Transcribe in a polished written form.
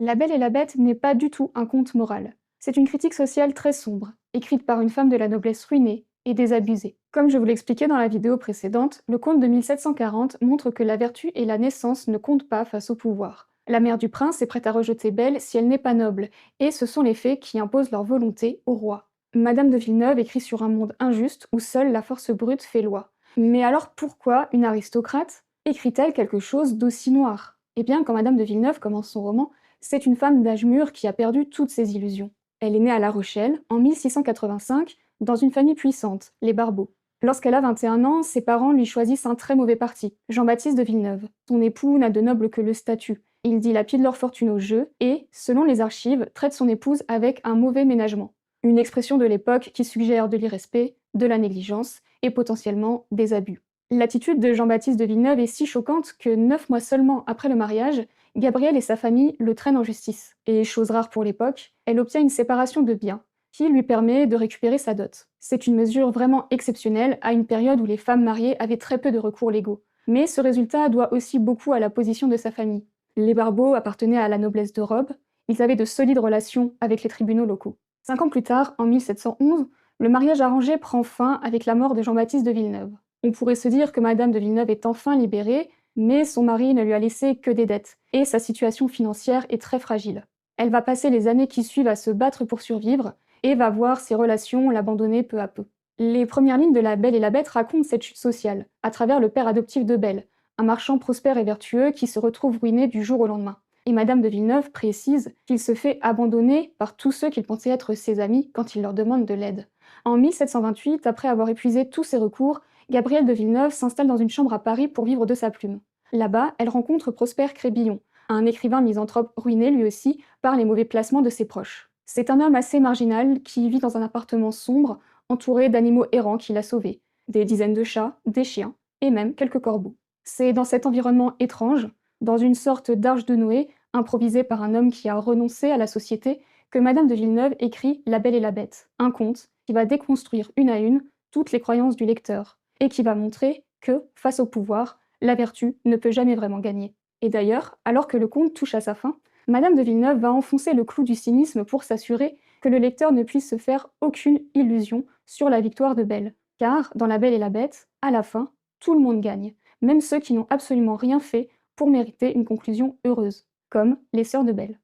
La Belle et la Bête n'est pas du tout un conte moral. C'est une critique sociale très sombre, écrite par une femme de la noblesse ruinée et désabusée. Comme je vous l'expliquais dans la vidéo précédente, le conte de 1740 montre que la vertu et la naissance ne comptent pas face au pouvoir. La mère du prince est prête à rejeter Belle si elle n'est pas noble, et ce sont les fées qui imposent leur volonté au roi. Madame de Villeneuve écrit sur un monde injuste où seule la force brute fait loi. Mais alors pourquoi une aristocrate écrit-elle quelque chose d'aussi noir? Eh bien, quand Madame de Villeneuve commence son roman, c'est une femme d'âge mûr qui a perdu toutes ses illusions. Elle est née à La Rochelle, en 1685, dans une famille puissante, les Barbeau. Lorsqu'elle a 21 ans, ses parents lui choisissent un très mauvais parti, Jean-Baptiste de Villeneuve. Son époux n'a de noble que le statut. Il dilapide leur fortune au jeu et, selon les archives, traite son épouse avec un mauvais ménagement. Une expression de l'époque qui suggère de l'irrespect, de la négligence et potentiellement des abus. L'attitude de Jean-Baptiste de Villeneuve est si choquante que 9 mois seulement après le mariage, Gabrielle et sa famille le traînent en justice. Et chose rare pour l'époque, elle obtient une séparation de biens, qui lui permet de récupérer sa dot. C'est une mesure vraiment exceptionnelle à une période où les femmes mariées avaient très peu de recours légaux. Mais ce résultat doit aussi beaucoup à la position de sa famille. Les Barbeau appartenaient à la noblesse de robe, ils avaient de solides relations avec les tribunaux locaux. 5 ans plus tard, en 1711, le mariage arrangé prend fin avec la mort de Jean-Baptiste de Villeneuve. On pourrait se dire que Madame de Villeneuve est enfin libérée, mais son mari ne lui a laissé que des dettes, et sa situation financière est très fragile. Elle va passer les années qui suivent à se battre pour survivre, et va voir ses relations l'abandonner peu à peu. Les premières lignes de La Belle et la Bête racontent cette chute sociale, à travers le père adoptif de Belle, un marchand prospère et vertueux qui se retrouve ruiné du jour au lendemain. Et Madame de Villeneuve précise qu'il se fait abandonner par tous ceux qu'il pensait être ses amis quand il leur demande de l'aide. En 1728, après avoir épuisé tous ses recours, Gabrielle de Villeneuve s'installe dans une chambre à Paris pour vivre de sa plume. Là-bas, elle rencontre Prosper Crébillon, un écrivain misanthrope ruiné lui aussi par les mauvais placements de ses proches. C'est un homme assez marginal qui vit dans un appartement sombre, entouré d'animaux errants qu'il a sauvés, des dizaines de chats, des chiens et même quelques corbeaux. C'est dans cet environnement étrange, dans une sorte d'arche de Noé, improvisée par un homme qui a renoncé à la société, que Madame de Villeneuve écrit La Belle et la Bête, un conte qui va déconstruire une à une toutes les croyances du lecteur, et qui va montrer que, face au pouvoir, la vertu ne peut jamais vraiment gagner. Et d'ailleurs, alors que le conte touche à sa fin, Madame de Villeneuve va enfoncer le clou du cynisme pour s'assurer que le lecteur ne puisse se faire aucune illusion sur la victoire de Belle. Car, dans La Belle et la Bête, à la fin, tout le monde gagne, même ceux qui n'ont absolument rien fait pour mériter une conclusion heureuse, comme les sœurs de Belle.